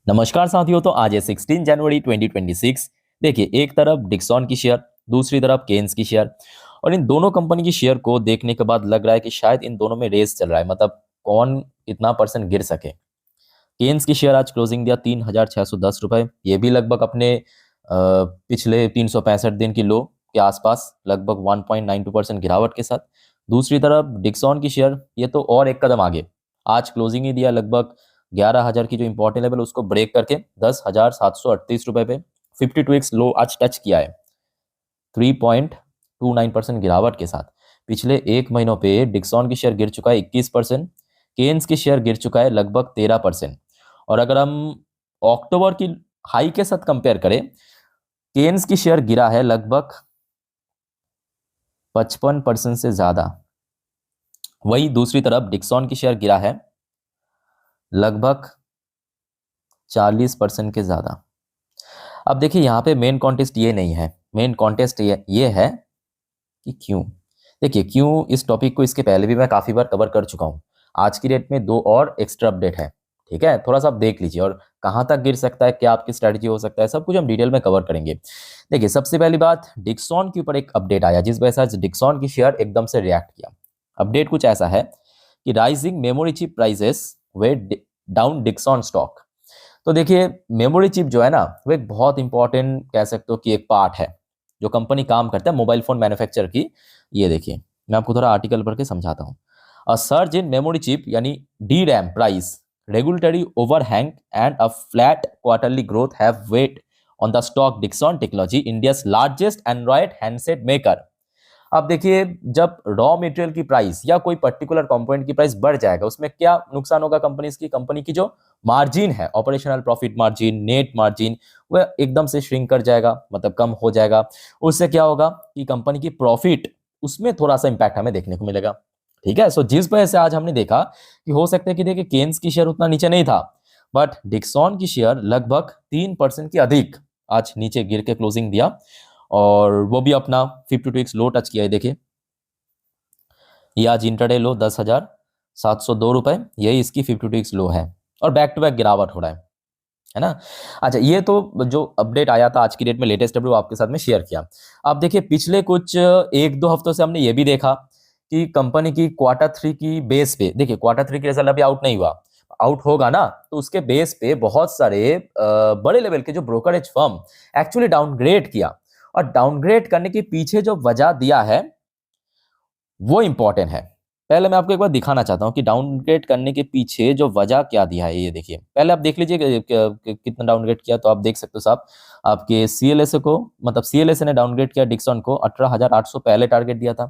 नमस्कार साथियों। तो आज है 16 जनवरी 2026। देखिए, एक तरफ डिक्सॉन की शेयर, दूसरी तरफ केन्स की शेयर, और इन दोनों कंपनी की शेयर को देखने के बाद लग रहा है कि शायद इन दोनों में रेस चल रहा है, मतलब कौन इतना परसेंट गिर सके। केन्स की शेयर आज क्लोजिंग दिया 3,610 रुपए, ये भी लगभग अपने पिछले 365 दिन की लो के आसपास, लगभग 1.92% गिरावट के साथ। दूसरी तरफ डिक्सॉन की शेयर, ये तो और एक कदम आगे, आज क्लोजिंग ही दिया लगभग 11,000 की जो इंपॉर्टेंट लेवल उसको ब्रेक करके 10,738 रुपए पे 52 लो आज टच किया है, 3.29% गिरावट के साथ। पिछले एक महीनों पे डिक्सॉन की शेयर गिर चुका है 21%, केन्स की शेयर गिर चुका है लगभग 13%। और अगर हम अक्टूबर की हाई के साथ कंपेयर करें, केन्स की शेयर गिरा है लगभग 55% से ज्यादा। वही दूसरी तरफ डिक्सॉन की शेयर गिरा है लगभग 40% के ज्यादा। अब देखिए, यहाँ पे मेन कॉन्टेस्ट ये नहीं है, मेन कॉन्टेस्ट ये है कि क्यों। देखिए, क्यों इस टॉपिक को इसके पहले भी मैं काफी बार कवर कर चुका हूँ। आज की डेट में दो और एक्स्ट्रा अपडेट है, ठीक है, थोड़ा सा आप देख लीजिए, और कहाँ तक गिर सकता है, क्या आपकी स्ट्रेटजी हो सकता है, सब कुछ हम डिटेल में कवर करेंगे। देखिए, सबसे पहली बात, डिक्सॉन के ऊपर एक अपडेट आया जिस वजह से आज डिक्सॉन की शेयर एकदम से रिएक्ट किया। अपडेट कुछ ऐसा है कि राइजिंग मेमोरी चिप प्राइसेस वे डाउन डिक्सॉन स्टॉक। तो देखिए, मेमोरी चिप जो है ना, वो एक बहुत इंपॉर्टेंट कह सकते हो कि एक पार्ट है जो कंपनी काम करता है मोबाइल फोन मैन्युफैक्चर की। ये देखिए, मैं आपको थोड़ा आर्टिकल पढ़ के समझाता हूँ। A surge in memory chip यानी D RAM price, regulatory overhang and a flat quarterly growth have weighed on the stock Dixon technology, India's largest Android handset maker. अब देखिए, जब रॉ मटेरियल की प्राइस या कोई पर्टिकुलर कंपोनेंट की price बढ़ जाएगा, उसमें क्या नुकसान होगा कंपनी की जो मार्जिन है, operational profit margin, net margin, वह एकदम से श्रिंक कर जाएगा, मतलब कम हो जाएगा। उससे क्या होगा कि कंपनी की प्रॉफिट, उसमें थोड़ा सा इंपैक्ट हमें देखने को मिलेगा। ठीक है, सो जिस वजह से आज हमने देखा कि हो सकता है कि देखिए केन्स की शेयर उतना नीचे नहीं था, बट डिक्सॉन की शेयर लगभग 3% की अधिक आज नीचे गिर के क्लोजिंग दिया, और वो भी अपना 52 लो टच किया है। देखिए, ये आज इंटरडे लो 10,702 रुपए, यही इसकी 52 लो है, और बैक टू बैक गिरावट हो रहा है ना। अच्छा, ये तो जो अपडेट आया था आज की डेट में, लेटेस्ट अपडेट आपके साथ में शेयर किया। अब देखिए, पिछले कुछ एक दो हफ्तों से हमने ये भी देखा कि कंपनी की Q3 की बेस पे, देखिए Q3 की रिजल्ट अभी आउट नहीं हुआ, आउट होगा ना, तो उसके बेस पे बहुत सारे बड़े लेवल के जो ब्रोकरेज फर्म एक्चुअली डाउनग्रेड किया, और डाउनग्रेड करने के पीछे जो वजह दिया है वो इंपॉर्टेंट है। पहले मैं आपको एक बार दिखाना चाहता हूँ कि डाउनग्रेड करने के पीछे जो वजह क्या दिया है। ये देखिए, पहले आप देख लीजिए कितना डाउनग्रेड किया, तो आप देख सकते हो साहब, आपके सीएलएसए को, मतलब सीएलएसए ने डाउनग्रेड किया डिक्सॉन को 18,800 पहले टारगेट दिया था,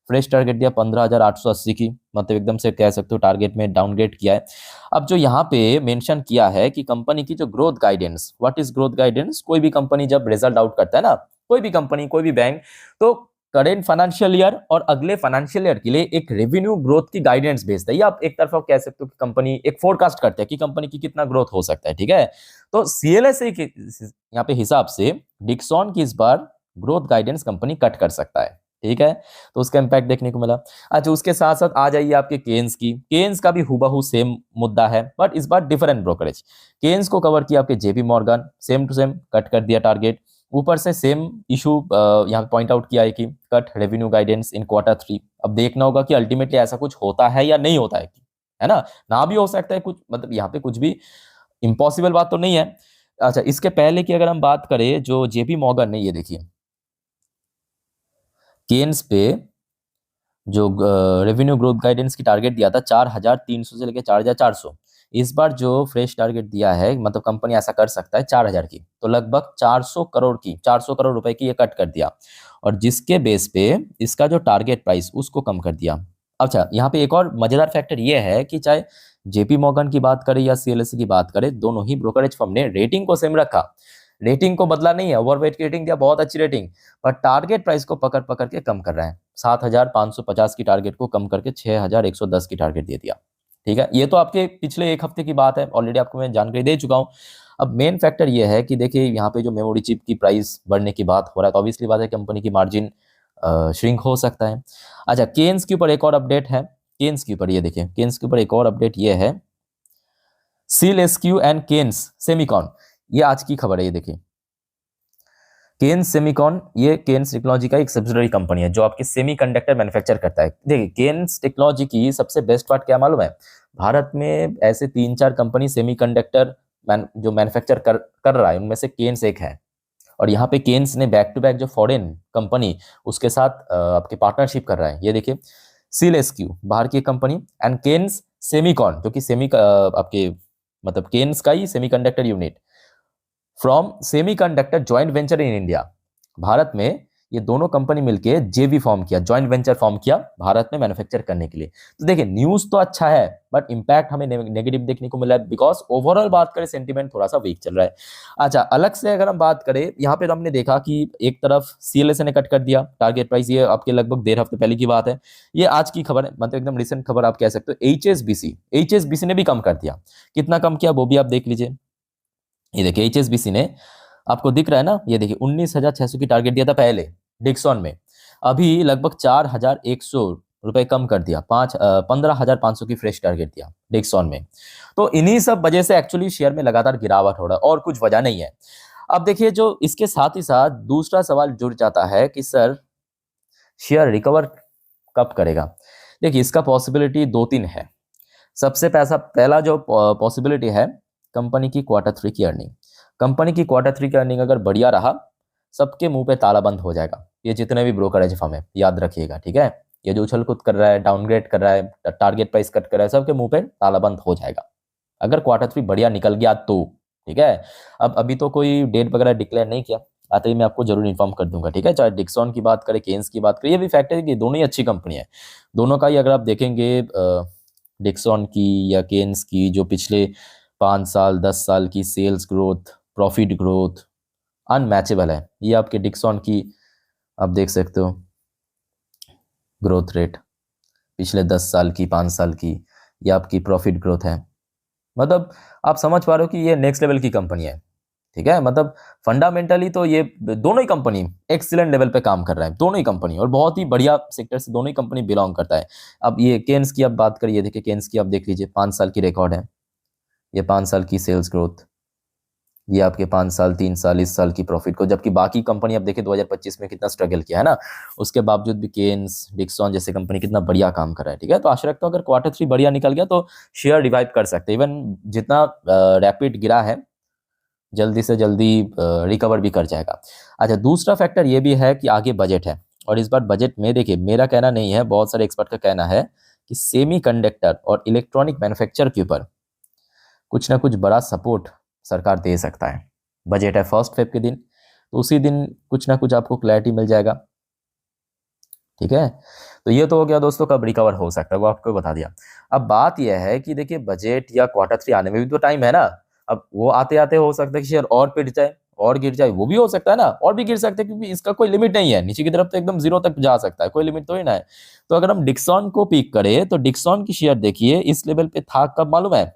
फ्रेश टारगेट दिया 15,880 की, मतलब एकदम से कह सकते हो टारगेट में डाउनग्रेड किया है। अब जो यहाँ पे मेंशन किया है कि कंपनी की जो growth guidance, what is growth guidance, कोई भी कंपनी जब रिजल्ट आउट करता है ना, कोई भी कंपनी, कोई भी बैंक, तो करेंट फाइनेंशियल ईयर और अगले फाइनेंशियल ईयर के लिए एक रेवेन्यू ग्रोथ की गाइडेंस भेजता है, या आप एक तरफ आप कह सकते हो कि कंपनी एक फोरकास्ट करते हैं कि कंपनी की कितना ग्रोथ हो सकता है। ठीक है, तो सीएलएसए के यहाँ पे हिसाब से डिक्सॉन की इस बार ग्रोथ गाइडेंस कंपनी कट कर सकता है। ठीक है, तो उसका इंपैक्ट देखने को मिला। अच्छा, उसके साथ साथ आ जाइए आपके केन्स की। केन्स का भी हुबहू सेम मुद्दा है, बट इस बार डिफरेंट ब्रोकरेज। केन्स को कवर किया आपके JP Morgan, same to same cut कर दिया टारगेट। ऊपर से सेम इशू यहाँ पे पॉइंट आउट किया है कि कट रेवेन्यू गाइडेंस इन Q3। अब देखना होगा कि अल्टीमेटली ऐसा कुछ होता है या नहीं होता है ना भी हो सकता है कुछ, मतलब यहाँ पे कुछ भी इम्पॉसिबल बात तो नहीं है। अच्छा, इसके पहले की अगर हम बात करें, जो जेपी मॉर्गन ने, ये देखिए केन्स पे जो रेवेन्यू ग्रोथ गाइडेंस की टारगेट दिया था 4,300 से लेकर 4,400, इस बार जो फ्रेश टारगेट दिया है, मतलब कंपनी ऐसा कर सकता है 4,000 की, तो लगभग 400 करोड़ रुपए की ये कट कर दिया, और जिसके बेस पे इसका जो टारगेट प्राइस उसको कम कर दिया। अच्छा, यहाँ पे एक और मजेदार फैक्टर ये है कि चाहे जेपी मॉर्गन की बात करें या सीएलएसए की बात करें, दोनों ही ब्रोकरेज फर्म ने रेटिंग को सेम रखा, रेटिंग को बदला नहीं है। ओवरवेट की रेटिंग दिया, बहुत अच्छी रेटिंग, पर टारगेट प्राइस को पकड़ पकड़ के कम कर रहे हैं। 7,550 की टारगेट को कम करके 6,110 की टारगेट दे दिया। ठीक है, ये तो आपके पिछले एक हफ्ते की बात है, ऑलरेडी आपको मैं जानकारी दे चुका हूँ। अब मेन फैक्टर ये है कि देखिए, यहाँ पे जो मेमोरी चिप की प्राइस बढ़ने की बात हो रहा है, तो ऑब्वियसली बात है कंपनी की मार्जिन श्रिंक हो सकता है। अच्छा, केन्स के ऊपर एक और अपडेट है। केन्स के ऊपर ये देखिए, केन्स के ऊपर एक और अपडेट ये है, SEALSQ एंड केन्स सेमिकॉन, ये आज की खबर है। ये देखिए केन्स सेमिकॉन, ये केन्स टेक्नोलॉजी का एक सब्सिडरी कंपनी है जो आपकी सेमीकंडक्टर मैन्युफैक्चर करता है। देखिए केन्स टेक्नोलॉजी की सबसे बेस्ट पार्ट क्या मालूम है, भारत में ऐसे 3-4 कंपनी सेमीकंडक्टर जो मैन्युफैक्चर कर रहा है उनमें से केन्स एक है। और यहाँ पे केन्स ने बैक टू बैक जो फॉरेन कंपनी उसके साथ आपके पार्टनरशिप कर रहा है। ये देखिए SEALSQ बाहर की कंपनी एंड केन्स सेमिकॉन जो कि आपके मतलब केन्स का ही semiconductor unit from semiconductor joint venture in India. भारत में ये दोनों कंपनी मिलके जेवी फॉर्म किया, जॉइंट वेंचर फॉर्म किया भारत में मैन्युफैक्चर करने के लिए। तो देखिए न्यूज तो अच्छा है बट इंपैक्ट हमें नेगेटिव देखने को मिला है बिकॉज ओवरऑल बात करें सेंटीमेंट थोड़ा सा वीक चल रहा है। अच्छा अलग से अगर हम बात करें यहाँ पे तो हमने देखा कि एक तरफ CLSA ने कट कर दिया टारगेट प्राइस, ये आपके लगभग 1.5 हफ्ते पहले की बात है। ये आज की खबर है, मतलब एकदम रिसेंट खबर आप कह सकते हो। HSBC ने भी कम कर दिया, कितना कम किया वो भी आप देख लीजिए। ये देखिए HSBC ने, आपको दिख रहा है ना, ये देखिए 19,600 की टारगेट दिया था पहले डिक्सॉन में, अभी लगभग 4,100 रुपए कम कर दिया, 15,500 की फ्रेश टारगेट दिया डिक्सॉन में। तो इन्हीं सब वजह से एक्चुअली शेयर में लगातार गिरावट हो रहा है और कुछ वजह नहीं है। अब देखिए जो इसके साथ ही साथ दूसरा सवाल जुड़ जाता है कि सर शेयर रिकवर कब करेगा। देखिए इसका पॉसिबिलिटी 2-3 है। सबसे पहला जो पॉसिबिलिटी है कंपनी की Q3 की अर्निंग। कंपनी की Q3 की अर्निंग अगर बढ़िया रहा सबके मुंह पे ताला बंद हो जाएगा, ये जितने भी ब्रोकरेज फर्म है याद रखिएगा, ठीक है। ये जो उछल कूद कर रहा है, डाउनग्रेड कर रहा है, टारगेट प्राइस कट कर रहा है, सबके मुंह पे ताला बंद हो जाएगा अगर Q3 बढ़िया निकल गया तो, ठीक है। अब अभी तो कोई डेट वगैरह डिक्लेयर नहीं किया, आते ही मैं आपको जरूर इन्फॉर्म कर दूंगा, ठीक है। चाहे डिक्सॉन की बात करें, केन्स की बात करें, ये भी फैक्ट है कि दोनों ही अच्छी कंपनी है। दोनों का ही अगर आप देखेंगे डिक्सॉन की या केन्स की जो पिछले 5 साल 10 साल की sales growth, profit growth unmatchable है। ये आपके डिक्सॉन की आप देख सकते हो ग्रोथ रेट पिछले 10 साल की, 5 साल की, ये आपकी प्रॉफिट ग्रोथ है। मतलब आप समझ पा रहे हो कि ये नेक्स्ट लेवल की कंपनी है, ठीक है। मतलब फंडामेंटली तो ये दोनों ही कंपनी एक्सीलेंट लेवल पे काम कर रहा है, दोनों ही कंपनी, और बहुत ही बढ़िया सेक्टर से दोनों ही कंपनी बिलोंग करता है। अब ये केन्स की आप बात करिए, देखिए केन्स की आप देख लीजिए 5 साल की रिकॉर्ड है, ये 5 साल की सेल्स ग्रोथ, ये आपके 5 साल 3 साल इस साल की प्रॉफिट को, जबकि बाकी कंपनी आप देखिए 2025 में कितना स्ट्रगल किया है ना, उसके बावजूद भी केन्स डिक्सॉन जैसे कंपनी कितना बढ़िया काम कर रहा है, ठीक है। तो आशा रखता हूँ अगर Q3 बढ़िया निकल गया तो शेयर रिवाइव कर सकते हैं। इवन जितना रैपिड गिरा है जल्दी से जल्दी रिकवर भी कर जाएगा। अच्छा दूसरा फैक्टर ये भी है कि आगे बजट है, और इस बार बजट में देखिए मेरा कहना नहीं है, बहुत सारे एक्सपर्ट का कहना है कि सेमीकंडक्टर और इलेक्ट्रॉनिक मैन्युफैक्चर के ऊपर कुछ ना कुछ बड़ा सपोर्ट सरकार दे सकता है। बजट है 1 फेब के दिन, तो उसी दिन कुछ ना कुछ आपको क्लैरिटी मिल जाएगा, ठीक है। तो ये तो हो गया दोस्तों कब रिकवर हो सकता है, वो आपको बता दिया। अब बात यह है कि देखिए बजट या Q3 आने में भी तो टाइम है ना। अब वो आते आते हो सकता है कि शेयर और पिट जाए और गिर जाए, वो भी हो सकता है ना, और भी गिर सकते हैं क्योंकि इसका कोई लिमिट नहीं है, नीचे की तरफ तो एकदम जीरो तक जा सकता है, कोई लिमिट तो ही ना है। तो अगर हम डिक्सॉन को पिक करें तो डिक्सॉन की शेयर देखिए इस लेवल पे था कब मालूम है,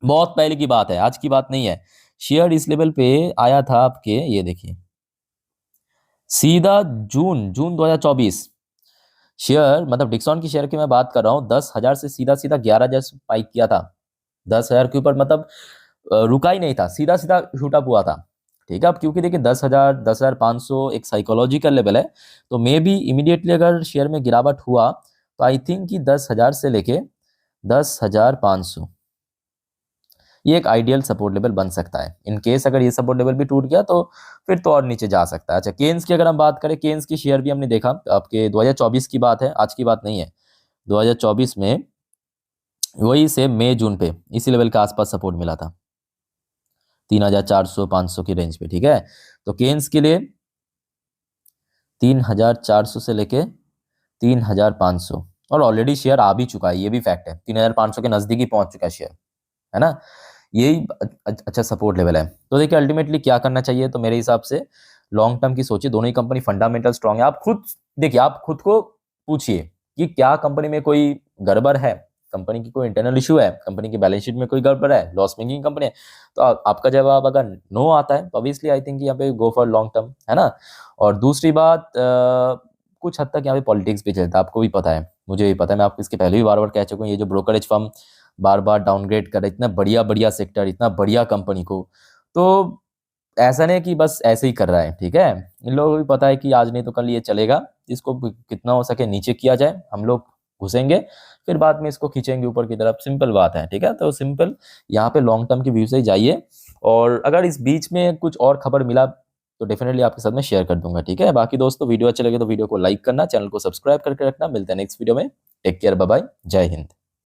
बहुत पहले की बात है, आज की बात नहीं है। शेयर इस लेवल पे आया था आपके, ये देखिए सीधा जून 2024। शेयर मतलब डिक्सॉन की शेयर की मैं बात कर रहा हूँ, 10,000 से सीधा सीधा 11,000 स्पाइक किया था, 10,000 के ऊपर, मतलब रुका ही नहीं था, सीधा सीधा शूट अप हुआ था, ठीक है। अब क्योंकि देखिए 10,000 10,500 एक साइकोलॉजिकल लेवल है, तो मे बी इमीडिएटली अगर शेयर में गिरावट हुआ तो आई थिंक कि 10,000 से लेके 10,500 ये एक आइडियल सपोर्ट लेवल बन सकता है। इन केस अगर ये सपोर्ट लेवल भी टूट गया तो फिर तो और नीचे जा सकता है। अच्छा केन्स की अगर हम बात करें, केन्स की शेयर भी हमने देखा आपके 2024 की बात है, आज की बात नहीं है। 2024 में वही से मई जून पे इसी लेवल के आसपास सपोर्ट मिला था 3,400 500 की रेंज पे, ठीक है। तो केन्स के लिए 3,400 से लेके 3,500, और ऑलरेडी शेयर आ भी चुका है, ये भी फैक्ट है, 3,500 के नजदीक ही पहुंच चुका है शेयर, है ना। यही अच्छा सपोर्ट लेवल है। तो देखिए अल्टीमेटली क्या करना चाहिए, तो मेरे हिसाब से लॉन्ग टर्म की सोचिए, दोनों ही कंपनी फंडामेंटल स्ट्रांग है। आप खुद देखिए, आप खुद को पूछिए कि क्या कंपनी में कोई गड़बड़ है, कंपनी की कोई इंटरनल इशू है, कंपनी की बैलेंस शीट में कोई गड़बड़ है, लॉस मेकिंग कंपनी है। तो आपका जवाब अगर नो आता है तो ऑब्वियसली आई थिंक यहाँ पे गो फॉर लॉन्ग टर्म, है ना। और दूसरी बात कुछ हद तक यहाँ पे पॉलिटिक्स भी चलता है, आपको भी पता है, मुझे भी पता है, मैं आपको इसके पहले भी बार बार कह चुका हूँ, ये जो ब्रोकरेज फर्म बार बार डाउनग्रेड कर रहा है इतना बढ़िया बढ़िया सेक्टर, इतना बढ़िया कंपनी को। तो ऐसा नहीं कि बस ऐसे ही कर रहा है, ठीक है। इन लोगों को भी पता है कि आज नहीं तो कल ये चलेगा, इसको कितना हो सके नीचे किया जाए, हम लोग घुसेंगे, फिर बाद में इसको खींचेंगे ऊपर की तरफ, सिंपल बात है, ठीक है। तो सिंपल यहाँ पे लॉन्ग टर्म की व्यू से ही जाइए, और अगर इस बीच में कुछ और खबर मिला तो डेफिनेटली आपके साथ में शेयर कर दूंगा, ठीक है। बाकी दोस्तों वीडियो अच्छा लगे तो वीडियो को लाइक करना, चैनल को सब्सक्राइब करके रखना। मिलते हैं नेक्स्ट वीडियो में। टेक केयर, बाय बाय, जय हिंद।